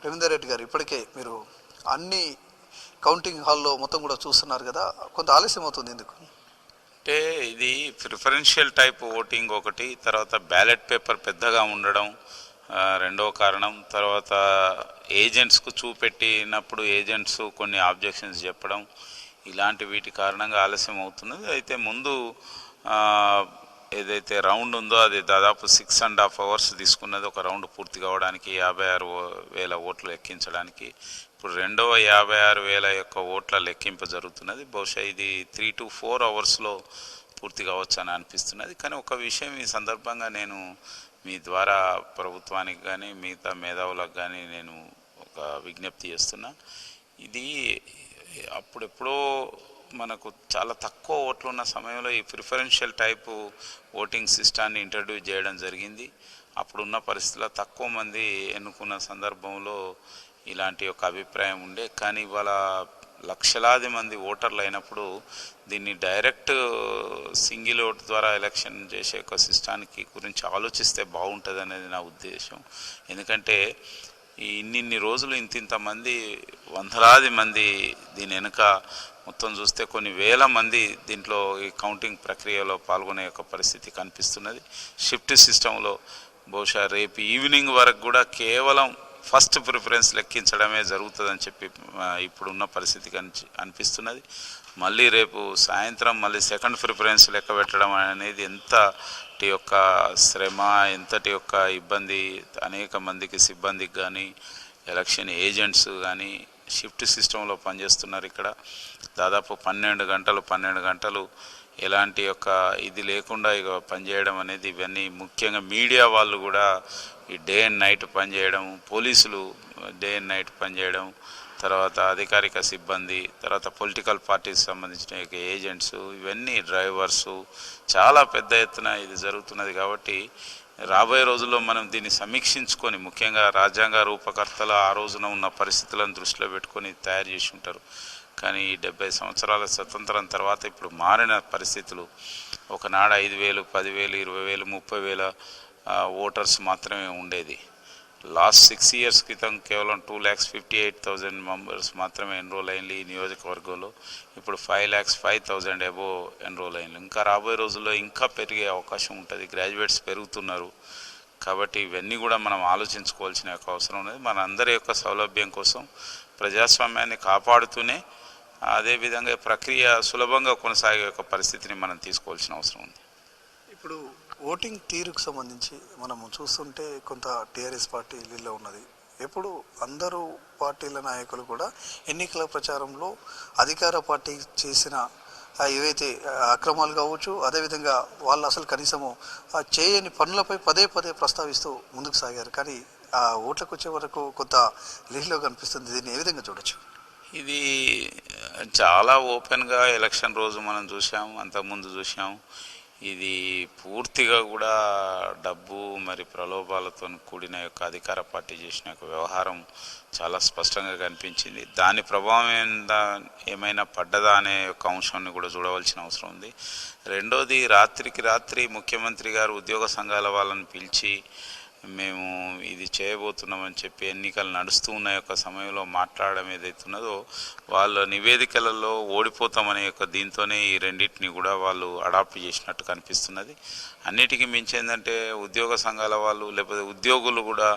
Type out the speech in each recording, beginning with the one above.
రవీందర్ రెడ్డి గారు, ఇప్పటికే మీరు అన్ని కౌంటింగ్ హాల్లో మొత్తం కూడా చూస్తున్నారు కదా, కొంత ఆలస్యం అవుతుంది ఎందుకు? అంటే ఇది ప్రిఫరెన్షియల్ టైప్ ఓటింగ్ ఒకటి, తర్వాత బ్యాలెట్ పేపర్ పెద్దగా ఉండడం రెండో కారణం, తర్వాత ఏజెంట్స్కు చూపెట్టినప్పుడు ఏజెంట్స్ కొన్ని ఆబ్జెక్షన్స్ చెప్పడం, ఇలాంటి వీటి కారణంగా ఆలస్యం అవుతున్నది. అయితే ముందు ఏదైతే రౌండ్ ఉందో అది దాదాపు 6.5 hours తీసుకున్నది ఒక రౌండ్ పూర్తి కావడానికి, 56,000 ఓట్లు లెక్కించడానికి. ఇప్పుడు రెండవ 56,000 యొక్క ఓట్ల లెక్కింపు జరుగుతున్నది. బహుశా ఇది 3 to 4 hours పూర్తి కావచ్చు అని అనిపిస్తున్నది. కానీ ఒక విషయం ఈ సందర్భంగా నేను మీ ద్వారా ప్రభుత్వానికి కానీ మిగతా మేధావులకు కానీ నేను ఒక విజ్ఞప్తి చేస్తున్నా. ఇది అప్పుడెప్పుడో మనకు చాలా తక్కువ ఓట్లు ఉన్న సమయంలో ఈ ప్రిఫరెన్షియల్ టైపు ఓటింగ్ సిస్టాన్ని ఇంట్రడ్యూస్ చేయడం జరిగింది. అప్పుడున్న పరిస్థితుల్లో తక్కువ మంది ఎన్నుకున్న సందర్భంలో ఇలాంటి ఒక అభిప్రాయం ఉండే. కానీ ఇవాళ లక్షలాది మంది ఓటర్లు అయినప్పుడు దీన్ని డైరెక్ట్ సింగిల్ ఓటు ద్వారా ఎలక్షన్ చేసే ఒక సిస్టానికి గురించి ఆలోచిస్తే బాగుంటుంది అనేది నా ఉద్దేశం. ఎందుకంటే ఇన్ని రోజులు ఇంతమంది వందలాది మంది దీని వెనుక మొత్తం చూస్తే కొన్ని వేల మంది దీంట్లో ఈ కౌంటింగ్ ప్రక్రియలో పాల్గొనే యొక్క పరిస్థితి కనిపిస్తున్నది. షిఫ్ట్ సిస్టంలో బహుశా రేపు ఈవినింగ్ వరకు కూడా కేవలం ఫస్ట్ ప్రిఫరెన్స్ లెక్కించడమే జరుగుతుందని చెప్పి ఇప్పుడున్న పరిస్థితి అనిపిస్తున్నది. మళ్ళీ రేపు సాయంత్రం మళ్ళీ సెకండ్ ప్రిఫరెన్స్ లెక్క పెట్టడం అనేది ఎంతటి యొక్క శ్రమ, ఎంతటి యొక్క ఇబ్బంది అనేక మందికి సిబ్బందికి కానీ ఎలక్షన్ ఏజెంట్స్ కానీ షిఫ్ట్ సిస్టంలో పనిచేస్తున్నారు. ఇక్కడ దాదాపు 12 గంటలు ఎలాంటి యొక్క ఇది లేకుండా ఇక పనిచేయడం అనేది, ఇవన్నీ ముఖ్యంగా మీడియా వాళ్ళు కూడా ఈ డే అండ్ నైట్ పనిచేయడం, పోలీసులు డే అండ్ నైట్ పనిచేయడం, తర్వాత అధికారిక సిబ్బంది, తర్వాత పొలిటికల్ పార్టీకి సంబంధించిన ఏజెంట్స్, ఇవన్నీ డ్రైవర్సు, చాలా పెద్ద ఎత్తున ఇది జరుగుతున్నది. కాబట్టి రాబోయే రోజుల్లో మనం దీన్ని సమీక్షించుకొని, ముఖ్యంగా రాజ్యాంగ రూపకర్తలు ఆ రోజున ఉన్న పరిస్థితులను దృష్టిలో పెట్టుకొని తయారు చేసి ఉంటారు. కానీ 70 సంవత్సరాల స్వతంత్రం తర్వాత ఇప్పుడు మారిన పరిస్థితులు, ఒకనాడు 5,000, 10,000, 20,000, 30,000 ఓటర్స్ మాత్రమే ఉండేది. లాస్ట్ 6 years క్రితం కేవలం 2,58,000 మెంబర్స్ మాత్రమే ఎన్రోల్ అయింది ఈ నియోజకవర్గంలో. ఇప్పుడు 5,05,000 అబోవ్ ఎన్రోల్ అయింది. ఇంకా రాబోయే రోజుల్లో ఇంకా పెరిగే అవకాశం ఉంటుంది. గ్రాడ్యుయేట్స్ పెరుగుతున్నారు. కాబట్టి ఇవన్నీ కూడా మనం ఆలోచించుకోవాల్సిన యొక్క అవసరం ఉన్నది. మన అందరి యొక్క సౌలభ్యం కోసం ప్రజాస్వామ్యాన్ని కాపాడుతూనే అదేవిధంగా ప్రక్రియ సులభంగా కొనసాగే యొక్క పరిస్థితిని మనం తీసుకోవాల్సిన అవసరం ఉంది. ఇప్పుడు ఓటింగ్ తీరుకు సంబంధించి మనం చూస్తుంటే కొంత టీఆర్ఎస్ పార్టీ లీడ్లో ఉన్నది. ఎప్పుడు అందరూ పార్టీల నాయకులు కూడా ఎన్నికల ప్రచారంలో అధికార పార్టీ చేసిన ఏవైతే అక్రమాలు కావచ్చు, అదేవిధంగా వాళ్ళు అసలు కనీసము చేయని పనులపై పదే ప్రస్తావిస్తూ ముందుకు సాగారు. కానీ ఆ ఓట్లకు వచ్చే వరకు కొంత లీడ్లో కనిపిస్తుంది. దీన్ని ఏ విధంగా చూడొచ్చు? ఇది చాలా ఓపెన్గా ఎలక్షన్ రోజు మనం చూసాం, అంతకుముందు చూసాం. ఇది పూర్తిగా కూడా డబ్బు మరి ప్రలోభాలతో కూడిన యొక్క అధికార పార్టీ చేసిన యొక్క వ్యవహారం చాలా స్పష్టంగా కనిపించింది. దాని ప్రభావం ఏమైనా పడ్డదా అనే యొక్క అంశాన్ని కూడా చూడవలసిన అవసరం ఉంది. రెండోది, రాత్రికి రాత్రి ముఖ్యమంత్రి గారు ఉద్యోగ సంఘాల వాళ్ళని పిలిచి మేము ఇది చేయబోతున్నామని చెప్పి ఎన్నికలు నడుస్తూ ఉన్న యొక్క సమయంలో మాట్లాడడం ఏదైతున్నదో, వాళ్ళ నివేదికలలో ఓడిపోతామనే యొక్క దీంతోనే ఈ రెండింటిని కూడా వాళ్ళు అడాప్ట్ చేసినట్టు కనిపిస్తున్నది. అన్నిటికీ మించి ఏంటంటే ఉద్యోగ సంఘాల వాళ్ళు లేకపోతే ఉద్యోగులు కూడా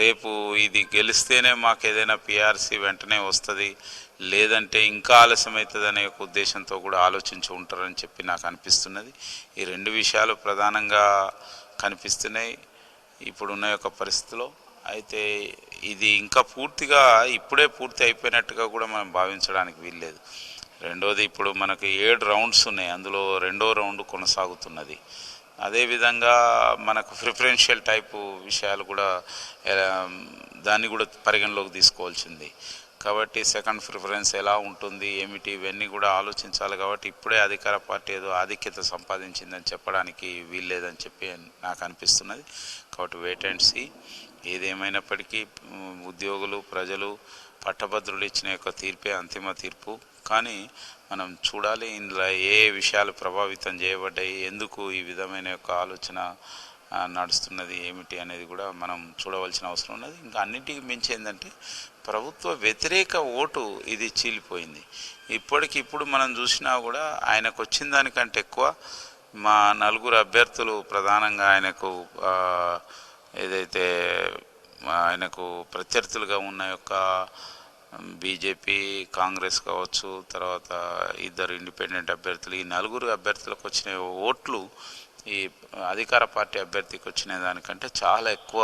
రేపు ఇది గెలిస్తేనే మాకు ఏదైనా పిఆర్సీ వెంటనే వస్తుంది, లేదంటే ఇంకా ఆలస్యం అవుతుంది అనే ఒక ఉద్దేశంతో కూడా ఆలోచించి ఉంటారని చెప్పి నాకు అనిపిస్తున్నది. ఈ రెండు విషయాలు ప్రధానంగా కనిపిస్తున్నాయి ఇప్పుడున్న యొక్క పరిస్థితిలో. అయితే ఇది ఇంకా పూర్తిగా ఇప్పుడే పూర్తి అయిపోయినట్టుగా కూడా మనం భావించడానికి వీల్లేదు. రెండోది, ఇప్పుడు మనకు 7 రౌండ్స్ ఉన్నాయి, అందులో రెండో రౌండ్ కొనసాగుతున్నది. అదేవిధంగా మనకు ప్రిఫరెన్షియల్ టైపు విషయాలు కూడా దాన్ని కూడా పరిగణలోకి తీసుకోవాల్సింది. కాబట్టి సెకండ్ ప్రిఫరెన్స్ ఎలా ఉంటుంది ఏమిటి ఇవన్నీ కూడా ఆలోచించాలి. కాబట్టి ఇప్పుడే అధికార పార్టీ ఏదో ఆధిక్యత సంపాదించిందని చెప్పడానికి వీల్లేదని చెప్పి నాకు అనిపిస్తున్నది. కాబట్టి వెయిట్ అండ్ సీ. ఏదేమైనప్పటికీ ఉద్యోగులు, ప్రజలు, పట్టభద్రులు ఇచ్చిన యొక్క తీర్పే అంతిమ తీర్పు. కానీ మనం చూడాలి ఇందులో ఏ విషయాలు ప్రభావితం చేయబడ్డాయి, ఎందుకు ఈ విధమైన యొక్క ఆలోచన నడుస్తున్నది ఏమిటి అనేది కూడా మనం చూడవలసిన అవసరం ఉన్నది. ఇంకా అన్నిటికీ మించి ఏంటంటే ప్రభుత్వ వ్యతిరేక ఓటు ఇది చీలిపోయింది. ఇప్పటికిప్పుడు మనం చూసినా కూడా ఆయనకు వచ్చిన దానికంటే ఎక్కువ మా నలుగురు అభ్యర్థులు ప్రధానంగా ఆయనకు ఏదైతే ఆయనకు ప్రత్యర్థులుగా ఉన్న యొక్క బీజేపీ, కాంగ్రెస్ కావచ్చు, తర్వాత ఇద్దరు ఇండిపెండెంట్ అభ్యర్థులు, ఈ నలుగురు అభ్యర్థులకు వచ్చిన ఓట్లు ఈ అధికార పార్టీ అభ్యర్థికి వచ్చిన దానికంటే చాలా ఎక్కువ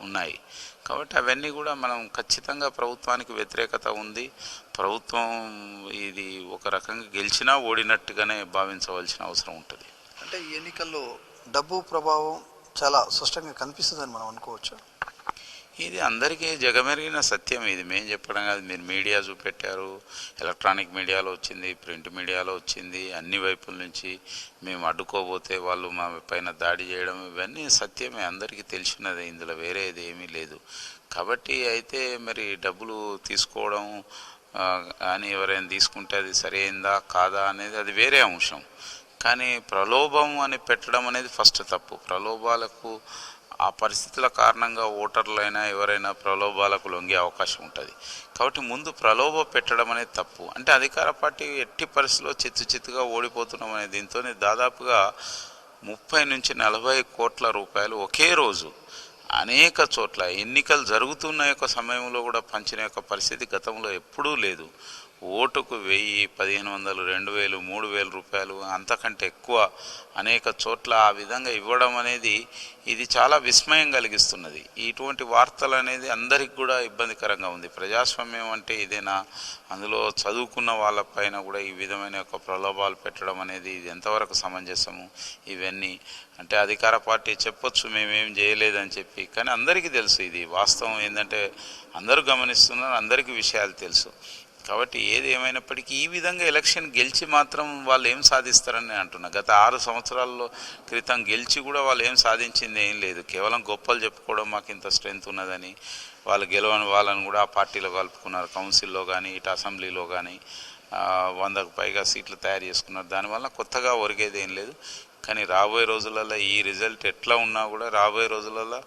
ఉన్నాయి. కాబట్టి అవన్నీ కూడా మనం ఖచ్చితంగా ప్రభుత్వానికి వ్యతిరేకత ఉంది. ప్రభుత్వం ఇది ఒక రకంగా గెలిచినా ఓడినట్టుగానే భావించవలసిన అవసరం ఉంటుంది. అంటే ఈ ఎన్నికల్లో డబ్బు ప్రభావం చాలా స్పష్టంగా కనిపిస్తుందని మనం అనుకోవచ్చు. ఇది అందరికీ జగమెరిగిన సత్యం. ఇది మేము చెప్పడం కాదు, మీరు మీడియా చూపెట్టారు, ఎలక్ట్రానిక్ మీడియాలో వచ్చింది, ప్రింట్ మీడియాలో వచ్చింది, అన్ని వైపుల నుంచి మేము అడ్డుకోబోతే వాళ్ళు మా పైన దాడి చేయడం, ఇవన్నీ సత్యమే, అందరికీ తెలిసినదే, ఇందులో వేరేది ఏమీ లేదు. కాబట్టి అయితే మరి డబ్బులు తీసుకోవడం అని ఎవరైనా తీసుకుంటే అది సరైందా కాదా అనేది అది వేరే అంశం. కానీ ప్రలోభం అని పెట్టడం అనేది ఫస్ట్ తప్పు. ప్రలోభాలకు ఆ పరిస్థితుల కారణంగా ఓటర్లైనా ఎవరైనా ప్రలోభాలకు లొంగే అవకాశం ఉంటుంది. కాబట్టి ముందు ప్రలోభ పెట్టడం అనేది తప్పు. అంటే అధికార పార్టీ ఎట్టి పరిస్థితుల్లో చిత్తుగా ఓడిపోతున్నాం అనే దీంతో దాదాపుగా 30 నుంచి 40 కోట్ల రూపాయలు ఒకే రోజు అనేక చోట్ల ఎన్నికలు జరుగుతున్న యొక్క సమయంలో కూడా పంచిన యొక్క పరిస్థితి గతంలో ఎప్పుడూ లేదు. ఓటుకు 1000, 1500, 2000, 3000 రూపాయలు అంతకంటే ఎక్కువ అనేక చోట్ల ఆ విధంగా ఇవ్వడం అనేది ఇది చాలా విస్మయం కలిగిస్తున్నది. ఇటువంటి వార్తలు అనేది అందరికి కూడా ఇబ్బందికరంగా ఉంది. ప్రజాస్వామ్యం అంటే ఇదేనా? అందులో చదువుకున్న వాళ్ళపైన కూడా ఈ విధమైన యొక్క ప్రలోభాలు పెట్టడం అనేది ఇది ఎంతవరకు సమంజసము? ఇవన్నీ అంటే అధికార పార్టీ చెప్పొచ్చు మేమేం చేయలేదని చెప్పి, కానీ అందరికీ తెలుసు ఇది వాస్తవం ఏంటంటే అందరూ గమనిస్తున్నారు, అందరికీ విషయాలు తెలుసు. కాబట్టి ఏది ఏమైనప్పటికీ ఈ విధంగా ఎలక్షన్ గెలిచి మాత్రం వాళ్ళు ఏం సాధిస్తారని నేను అంటున్నా. గత 6 సంవత్సరాల క్రితం గెలిచి కూడా వాళ్ళు ఏం సాధించింది ఏం లేదు. కేవలం గొప్పలు చెప్పుకోవడం, మాకు ఇంత స్ట్రెంత్ ఉన్నదని. వాళ్ళు గెలవని వాళ్ళని కూడా ఆ పార్టీలో కలుపుకున్నారు, కౌన్సిల్లో కానీ ఇటు అసెంబ్లీలో కానీ 100కు పైగా సీట్లు తయారు చేసుకున్నారు. దానివల్ల కొత్తగా ఒరిగేది ఏం లేదు. కానీ రాబోయే రోజులలో ఈ రిజల్ట్ ఎట్లా ఉన్నా కూడా రాబోయే రోజులలో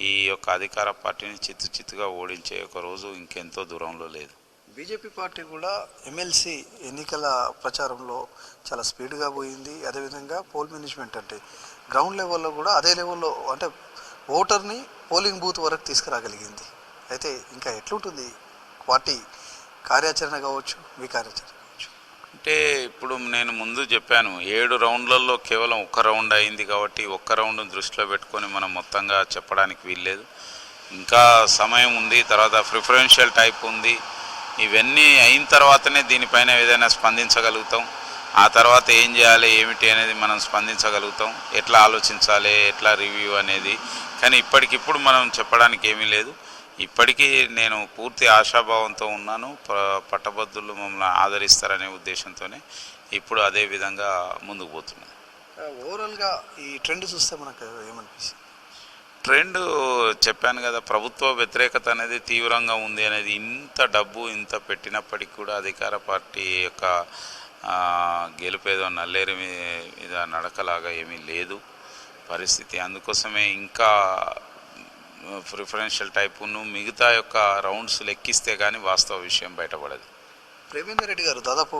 ఈ యొక్క అధికార పార్టీని చిత్తుగా ఓడించే ఒక రోజు ఇంకెంతో దూరంలో లేదు. బీజేపీ పార్టీ కూడా ఎమ్మెల్సీ ఎన్నికల ప్రచారంలో చాలా స్పీడ్గా పోయింది. అదేవిధంగా పోల్ మేనేజ్మెంట్ అంటే గ్రౌండ్ లెవెల్లో కూడా అదే లెవెల్లో అంటే ఓటర్ని పోలింగ్ బూత్ వరకు తీసుకురాగలిగింది. అయితే ఇంకా ఎట్లుంటుంది పార్టీ కార్యాచరణ కావచ్చు, మీ కార్యాచరణ కావచ్చు? అంటే ఇప్పుడు నేను ముందు చెప్పాను, 7 రౌండ్లలో కేవలం 1 రౌండ్ అయింది. కాబట్టి 1 రౌండ్ దృష్టిలో పెట్టుకొని మనం మొత్తంగా చెప్పడానికి వీల్లేదు. ఇంకా సమయం ఉంది. తర్వాత ప్రిఫరెన్షియల్ టైప్ ఉంది. ఇవన్నీ అయిన తర్వాతనే దీనిపైన ఏదైనా స్పందించగలుగుతాం. ఆ తర్వాత ఏం చేయాలి ఏమిటి అనేది మనం స్పందించగలుగుతాం, ఎట్లా ఆలోచించాలి, ఎట్లా రివ్యూ అనేది. కానీ ఇప్పటికిప్పుడు మనం చెప్పడానికి ఏమీ లేదు. ఇప్పటికీ నేను పూర్తి ఆశాభావంతో ఉన్నాను. పట్టభద్రులు మమ్మల్ని ఆదరిస్తారనే ఉద్దేశంతోనే ఇప్పుడు అదే విధంగా ముందుకు పోతున్నాను. ఓవరాల్గా ఈ ట్రెండ్ చూస్తే మనకు ఏమనిపిస్తుంది? ట్రెండ్ చెప్పాను కదా, ప్రభుత్వ వ్యతిరేకత అనేది తీవ్రంగా ఉంది అనేది. ఇంత డబ్బు ఇంత పెట్టినప్పటికీ కూడా అధికార పార్టీ యొక్క గెలుపేదో నల్లేరు మీద నడకలాగా ఏమీ లేదు పరిస్థితి. అందుకోసమే ఇంకా ప్రిఫరెన్షియల్ టైపును మిగతా యొక్క రౌండ్స్ లెక్కిస్తే కానీ వాస్తవ విషయం బయటపడదు. ప్రేమేందర్ రెడ్డి గారు దాదాపు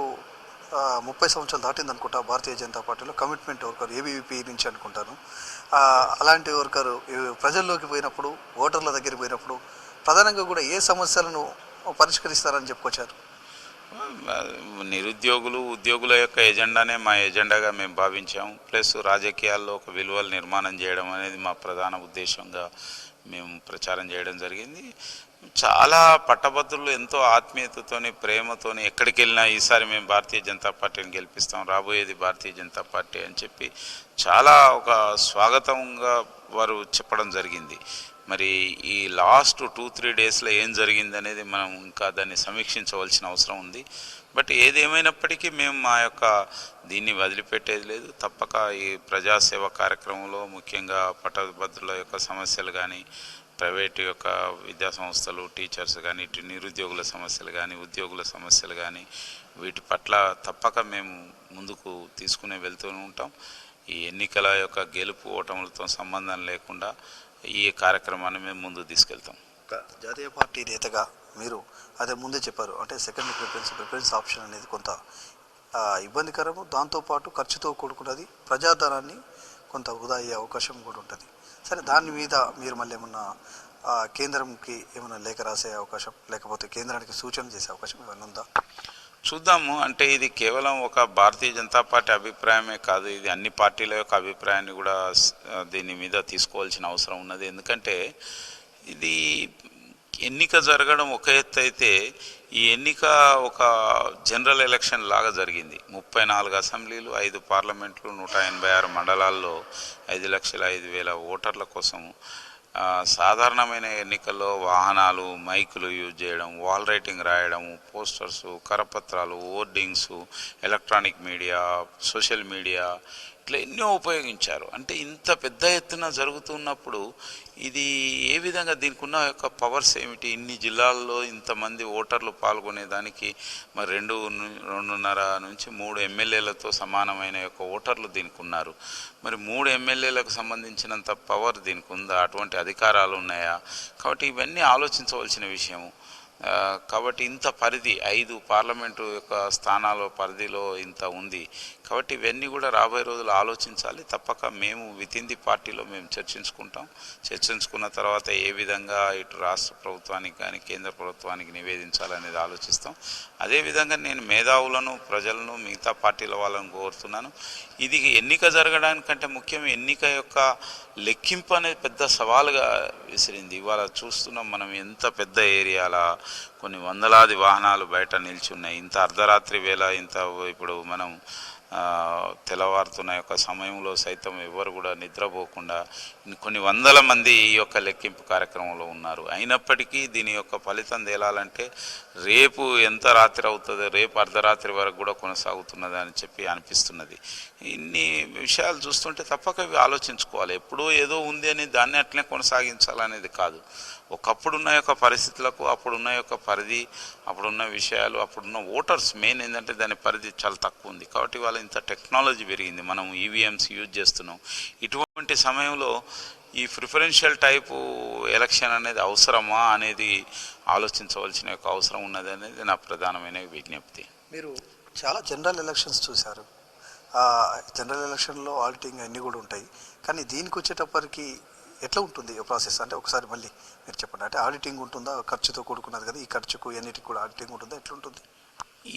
30 సంవత్సరాలు దాటింది అనుకుంటా భారతీయ జనతా పార్టీలో. కమిట్మెంట్ వర్కర్ ఏబీవీపీ నుంచి అనుకుంటాను. అలాంటి వర్కరు ప్రజల్లోకి పోయినప్పుడు, ఓటర్ల దగ్గరికి పోయినప్పుడు ప్రధానంగా కూడా ఏ సమస్యలను పరిష్కరిస్తారని చెప్పుకొచ్చారు? నిరుద్యోగులు, ఉద్యోగుల యొక్క ఎజెండానే మా ఎజెండాగా మేము భావించాము. ప్లస్ రాజకీయాల్లో ఒక విలువలు నిర్మాణం చేయడం అనేది మా ప్రధాన ఉద్దేశంగా మేము ప్రచారం చేయడం జరిగింది. చాలా పట్టభద్రులు ఎంతో ఆత్మీయతతోని, ప్రేమతోని ఎక్కడికి వెళ్ళినా ఈసారి మేము భారతీయ జనతా పార్టీని గెలిపిస్తాం, రాబోయేది భారతీయ జనతా పార్టీ అని చెప్పి చాలా ఒక స్వాగతంగా వారు చెప్పడం జరిగింది. మరి ఈ లాస్ట్ 2-3 డేస్లో ఏం జరిగింది అనేది మనం ఇంకా దాన్ని సమీక్షించవలసిన అవసరం ఉంది. బట్ ఏదేమైనప్పటికీ మేము మా యొక్క దీన్ని వదిలిపెట్టేది లేదు. తప్పక ఈ ప్రజాసేవ కార్యక్రమంలో ముఖ్యంగా పట్టభద్రుల యొక్క సమస్యలు కానీ, ప్రైవేటు యొక్క విద్యా సంస్థలు, టీచర్స్ కానీ, ఇటు నిరుద్యోగుల సమస్యలు కానీ, ఉద్యోగుల సమస్యలు కానీ, వీటి పట్ల తప్పక మేము ముందుకు తీసుకుని వెళ్తూనే ఉంటాం. ఈ ఎన్నికల యొక్క గెలుపు ఓటములతో సంబంధం లేకుండా ఈ కార్యక్రమాన్ని మేము ముందుకు తీసుకెళ్తాం. ఒక జాతీయ పార్టీ నేతగా మీరు అదే ముందే చెప్పారు, అంటే సెకండ్ ప్రిఫరెన్స్ ఆప్షన్ అనేది కొంత ఇబ్బందికరము, దాంతోపాటు ఖర్చుతో కూడుకున్నది, ప్రజాధనాన్ని కొంత వృధా అయ్యే అవకాశం కూడా ఉంటుంది. సరే, దాని మీద మీరు మళ్ళీ ఏమన్నా కేంద్రంకి ఏమైనా లేఖ రాసే అవకాశం, లేకపోతే కేంద్రానికి సూచన చేసే అవకాశం ఏమైనా ఉందా? చూద్దాము. అంటే ఇది కేవలం ఒక భారతీయ జనతా పార్టీ అభిప్రాయమే కాదు, ఇది అన్ని పార్టీల యొక్క అభిప్రాయాన్ని కూడా దీని మీద తీసుకోవాల్సిన అవసరం ఉన్నది. ఎందుకంటే ఇది ఎన్నిక జరగడం ఒక ఎత్తు అయితే, ఈ ఎన్నిక ఒక జనరల్ ఎలక్షన్ లాగా జరిగింది. 34 అసెంబ్లీలు, 5 పార్లమెంట్లు, 186 మండలాల్లో 5,05,000 ఓటర్ల కోసం సాధారణమైన ఎన్నికల్లో వాహనాలు, మైకులు యూజ్ చేయడం, వాల్ రైటింగ్ రాయడం, పోస్టర్స్, కరపత్రాలు, hoardings, electronic media, social media, ఇట్లా ఎన్నో ఉపయోగించారు. అంటే ఇంత పెద్ద ఎత్తున జరుగుతున్నప్పుడు ఇది ఏ విధంగా, దీనికి ఉన్న యొక్క పవర్స్ ఏమిటి, ఇన్ని జిల్లాల్లో ఇంతమంది ఓటర్లు పాల్గొనేదానికి మరి 2.5 నుంచి 3 ఎమ్మెల్యేలతో సమానమైన యొక్క ఓటర్లు దీనికి ఉన్నారు. మరి 3 ఎమ్మెల్యేలకు సంబంధించినంత పవర్ దీనికి ఉందా, అటువంటి అధికారాలు ఉన్నాయా? కాబట్టి ఇవన్నీ ఆలోచించవలసిన విషయము. కాబట్టి ఇంత పరిధి 5 పార్లమెంటు యొక్క స్థానాల పరిధిలో ఇంత ఉంది. కాబట్టి ఇవన్నీ కూడా రాబోయే రోజులు ఆలోచించాలి. తప్పక మేము వితిన్ ది పార్టీలో మేము చర్చించుకున్న తర్వాత ఏ విధంగా ఇటు రాష్ట్ర ప్రభుత్వానికి కానీ కేంద్ర ప్రభుత్వానికి నివేదించాలనేది ఆలోచిస్తాం. అదేవిధంగా నేను మేధావులను, ప్రజలను, మిగతా పార్టీల వాళ్ళను కోరుతున్నాను, ఇది ఎన్నిక జరగడానికంటే ముఖ్యం ఎన్నిక యొక్క లెక్కింపు అనేది పెద్ద సవాలుగా విసిరింది. ఇవాళ చూస్తున్నాం మనం, ఎంత పెద్ద ఏరియాల కొన్ని వందలాది వాహనాలు బయట నిలిచి ఉన్నాయి. ఇంత అర్ధరాత్రి వేళ, ఇంత ఇప్పుడు మనం తెల్లవారుతున్న యొక్క సమయంలో సైతం ఎవరు కూడా నిద్రపోకుండా కొన్ని వందల మంది ఈ యొక్క లెక్కింపు కార్యక్రమంలో ఉన్నారు. అయినప్పటికీ దీని యొక్క ఫలితం తేలాలంటే రేపు ఎంత రాత్రి అవుతుందో, రేపు అర్ధరాత్రి వరకు కూడా కొనసాగుతున్నది అని చెప్పి అనిపిస్తున్నది. ఇన్ని విషయాలు చూస్తుంటే తప్పక ఇవి ఆలోచించుకోవాలి. ఎప్పుడో ఏదో ఉంది అని దాన్ని అట్లనే కొనసాగించాలనేది కాదు. ఒకప్పుడున్న యొక్క పరిస్థితులకు, అప్పుడున్న యొక్క పరిధి, అప్పుడున్న విషయాలు, అప్పుడున్న ఓటర్స్, మెయిన్ ఏంటంటే దాని పరిధి చాలా తక్కువ ఉంది. కాబట్టి వాళ్ళ ఇంత టెక్నాలజీ పెరిగింది, మనం ఈవీఎంస్ యూజ్ చేస్తున్నాం. ఇటువంటి సమయంలో ఈ ప్రిఫరెన్షియల్ టైపు ఎలక్షన్ అనేది అవసరమా అనేది ఆలోచించవలసిన యొక్క అవసరం ఉన్నది అనేది నా ప్రధానమైన విజ్ఞప్తి. మీరు చాలా జనరల్ ఎలక్షన్స్ చూశారు. జనరల్ ఎలక్షన్లో ఆడిటింగ్ అన్నీ కూడా ఉంటాయి, కానీ దీనికి వచ్చేటప్పటికి ఎట్లా ఉంటుంది ప్రాసెస్? అంటే ఒకసారి మళ్ళీ మీరు చెప్పండి. అంటే ఆడిటింగ్ ఉంటుందా, ఖర్చుతో కూడుకున్నది కదా, ఈ ఖర్చుకు ఎన్నిటికి కూడా ఆడిటింగ్ ఉంటుందా, ఎట్లుంటుంది?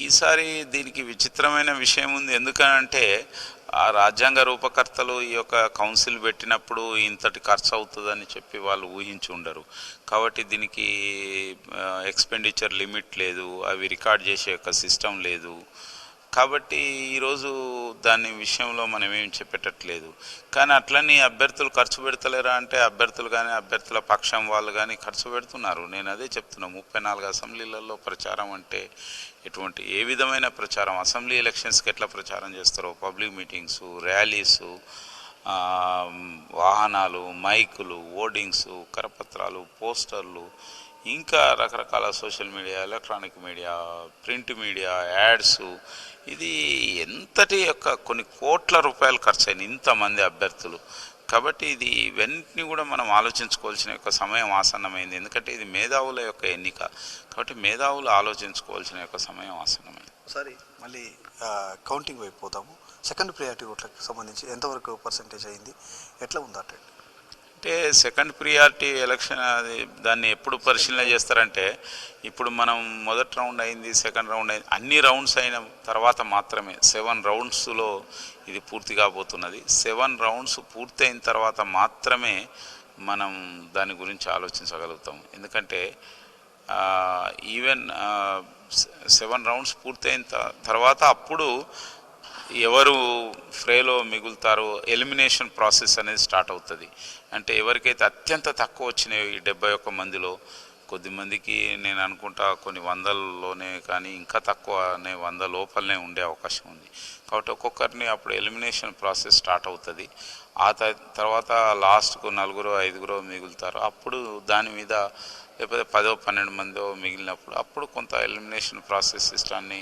ఈసారి దీనికి విచిత్రమైన విషయం ఉంది. ఎందుకనంటే ఆ రాజ్యాంగ రూపకర్తలు ఈ యొక్క కౌన్సిల్ పెట్టినప్పుడు ఇంతటి ఖర్చు అవుతుందని చెప్పి వాళ్ళు ఊహించి ఉండరు. కాబట్టి దీనికి ఎక్స్పెండిచర్ లిమిట్ లేదు, అవి రికార్డ్ చేసే యొక్క సిస్టమ్ లేదు. కాబట్టి ఈరోజు దాని విషయంలో మనం ఏం చెప్పేటట్లేదు. కానీ అట్లని అభ్యర్థులు ఖర్చు పెడతలేరా అంటే, అభ్యర్థులు కానీ అభ్యర్థుల పక్షం వాళ్ళు కానీ ఖర్చు పెడుతున్నారు. నేను అదే చెప్తున్నాను, 34 అసెంబ్లీలలో ప్రచారం అంటే ఏ విధమైన ప్రచారం, అసెంబ్లీ ఎలక్షన్స్కి ఎట్లా ప్రచారం చేస్తారో, పబ్లిక్ మీటింగ్స్, ర్యాలీసు, వాహనాలు, మైకులు, హోర్డింగ్స్, కరపత్రాలు, పోస్టర్లు, ఇంకా రకరకాల social media, electronic media, print media, ads, ఇది ఎంతటి యొక్క కొన్ని కోట్ల రూపాయలు ఖర్చు అయినాయి ఇంతమంది అభ్యర్థులు. కాబట్టి ఇది ఇవన్నీ కూడా మనం ఆలోచించుకోవాల్సిన యొక్క సమయం ఆసన్నమైంది. ఎందుకంటే ఇది మేధావుల యొక్క ఎన్నిక, కాబట్టి మేధావులు ఆలోచించుకోవాల్సిన యొక్క సమయం ఆసన్నమైంది. ఒకసారి మళ్ళీ కౌంటింగ్ వైపు పోతాము. సెకండ్ ప్రియారిటీ ఓట్లకు సంబంధించి ఎంతవరకు పర్సెంటేజ్ అయింది, ఎట్లా ఉందా? అంటే సెకండ్ ప్రియారిటీ ఎలక్షన్ అది దాన్ని ఎప్పుడు పరిశీలన చేస్తారంటే, ఇప్పుడు మనం మొదటి రౌండ్ అయింది, సెకండ్ రౌండ్ అయింది, అన్ని రౌండ్స్ అయిన తర్వాత మాత్రమే 7 రౌండ్స్లో ఇది పూర్తి కాబోతున్నది. 7 రౌండ్స్ పూర్తయిన తర్వాత మాత్రమే మనం దాని గురించి ఆలోచించగలుగుతాం. ఎందుకంటే ఈవెన్ 7 రౌండ్స్ పూర్తయిన తర్వాత అప్పుడు ఎవరు ఫ్రేలో మిగులుతారో ఎలిమినేషన్ ప్రాసెస్ అనేది స్టార్ట్ అవుతుంది. అంటే ఎవరికైతే అత్యంత తక్కువ వచ్చినాయో ఈ 71 మందిలో, కొద్దిమందికి నేను అనుకుంటా కొన్ని వందల్లోనే, కానీ ఇంకా తక్కువనే 100 లోపలనే ఉండే అవకాశం ఉంది. కాబట్టి ఒక్కొక్కరిని అప్పుడు ఎలిమినేషన్ ప్రాసెస్ స్టార్ట్ అవుతుంది. ఆ తర్వాత లాస్ట్కు 4-5 మిగులుతారు. అప్పుడు దాని మీద లేకపోతే 10-12 మందో మిగిలినప్పుడు అప్పుడు కొంత ఎలిమినేషన్ ప్రాసెస్ సిస్టాన్ని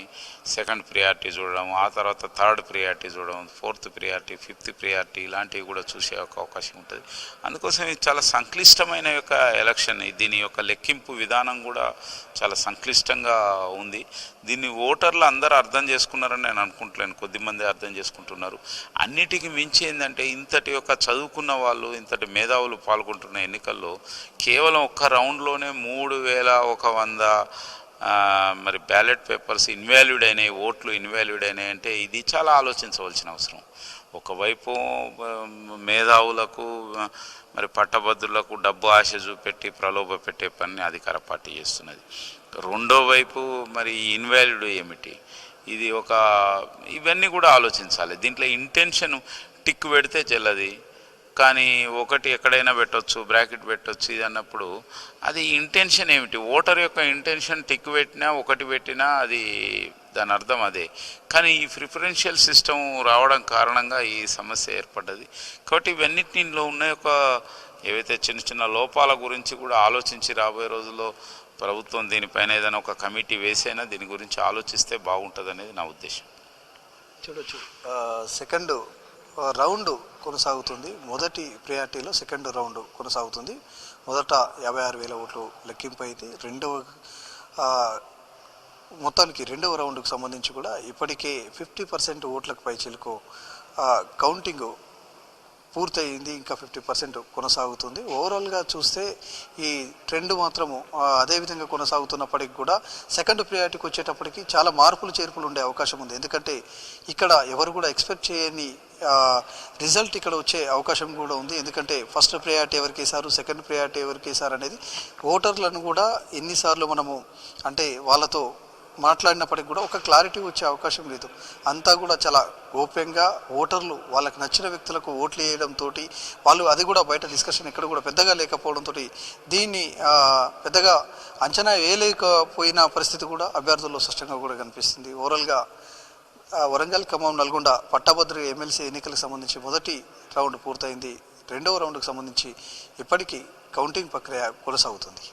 సెకండ్ ప్రియారిటీ చూడడం, ఆ తర్వాత థర్డ్ ప్రియారిటీ చూడడం, ఫోర్త్ ప్రియారిటీ, ఫిఫ్త్ ప్రియారిటీ ఇలాంటివి కూడా చూసే ఒక అవకాశం ఉంటుంది. అందుకోసం ఇది చాలా సంక్లిష్టమైన యొక్క ఎలక్షన్. దీని యొక్క లెక్కింపు విధానం కూడా చాలా సంక్లిష్టంగా ఉంది. దీన్ని ఓటర్లు అందరూ అర్థం చేసుకున్నారని నేను అనుకుంటలేను, కొద్దిమంది అర్థం చేసుకుంటున్నారు. అన్నిటికీ మించి ఏంటంటే ఇంతటి యొక్క చదువుకున్న వాళ్ళు, ఇంతటి మేధావులు పాల్గొంటున్న ఎన్నికల్లో కేవలం ఒక్క రౌండ్లోనే 3100 మరి బ్యాలెట్ పేపర్స్ ఇన్వాల్యూడ్ అయినాయి, ఓట్లు ఇన్వాల్యూడ్ అయినాయి అంటే ఇది చాలా ఆలోచించవలసిన అవసరం. ఒకవైపు మేధావులకు మరి పట్టభద్రులకు డబ్బు ఆశ చూపెట్టి ప్రలోభ పెట్టే పని అధికార పార్టీ చేస్తున్నది. రెండో వైపు మరి ఇన్వాల్యూడ్ ఏమిటి, ఇది ఇవన్నీ కూడా ఆలోచించాలి. దీంట్లో ఇంటెన్షన్ టిక్ పెడితే చెల్లది, కానీ ఒకటి ఎక్కడైనా పెట్టవచ్చు, బ్రాకెట్ పెట్టవచ్చు. ఇది అన్నప్పుడు అది ఇంటెన్షన్ ఏమిటి, ఓటర్ యొక్క ఇంటెన్షన్ టిక్ పెట్టినా ఒకటి పెట్టినా అది దాని అర్థం అదే. కానీ ఈ ప్రిఫరెన్షియల్ సిస్టమ్ రావడం కారణంగా ఈ సమస్య ఏర్పడ్డది. కాబట్టి ఇవన్నిటిలో ఉన్న ఏవైతే చిన్న చిన్న లోపాల గురించి కూడా ఆలోచించి రాబోయే రోజుల్లో ప్రభుత్వం దీనిపైన ఏదైనా ఒక కమిటీ వేసైనా దీని గురించి ఆలోచిస్తే బాగుంటుంది అనేది నా ఉద్దేశం. చూడొచ్చు, సెకండ్ రౌండ్ కొనసాగుతుంది. మొదటి ప్రియారిటీలో సెకండ్ రౌండ్ కొనసాగుతుంది. మొదట 56,000 ఓట్లు లెక్కింపు అయితే మొత్తానికి రెండవ రౌండ్కు సంబంధించి కూడా ఇప్పటికే 50% ఓట్లకు పై చిలుకు కౌంటింగ్ పూర్తయింది. ఇంకా 50% కొనసాగుతుంది. ఓవరాల్గా చూస్తే ఈ ట్రెండ్ మాత్రము అదేవిధంగా కొనసాగుతున్నప్పటికీ కూడా సెకండ్ ప్రియారిటీకి వచ్చేటప్పటికి చాలా మార్పులు చేర్పులు ఉండే అవకాశం ఉంది. ఎందుకంటే ఇక్కడ ఎవరు కూడా ఎక్స్పెక్ట్ చేయని రిజల్ట్ ఇక్కడ వచ్చే అవకాశం కూడా ఉంది. ఎందుకంటే ఫస్ట్ ప్రియారిటీ ఎవరికి వేశారు, సెకండ్ ప్రియారిటీ ఎవరికి వేశారు అనేది ఓటర్లను కూడా ఎన్నిసార్లు మనము అంటే వాళ్ళతో మాట్లాడినప్పటికి కూడా ఒక క్లారిటీ వచ్చే అవకాశం లేదు. అంతా కూడా చాలా గోప్యంగా ఓటర్లు వాళ్ళకి నచ్చిన వ్యక్తులకు ఓట్లు వేయడంతో వాళ్ళు అది కూడా బయట డిస్కషన్ ఎక్కడ కూడా పెద్దగా లేకపోవడంతో దీన్ని పెద్దగా అంచనా వేయలేకపోయిన పరిస్థితి కూడా అభ్యర్థుల్లో స్పష్టంగా కూడా కనిపిస్తుంది. ఓవరాల్గా వరంగల్, ఖమ్మం, నల్గొండ పట్టభద్రుల ఎమ్మెల్సీ ఎన్నికలకు సంబంధించి మొదటి రౌండ్ పూర్తయింది. రెండవ రౌండ్కు సంబంధించి ఇప్పటికీ కౌంటింగ్ ప్రక్రియ కొనసాగుతుంది.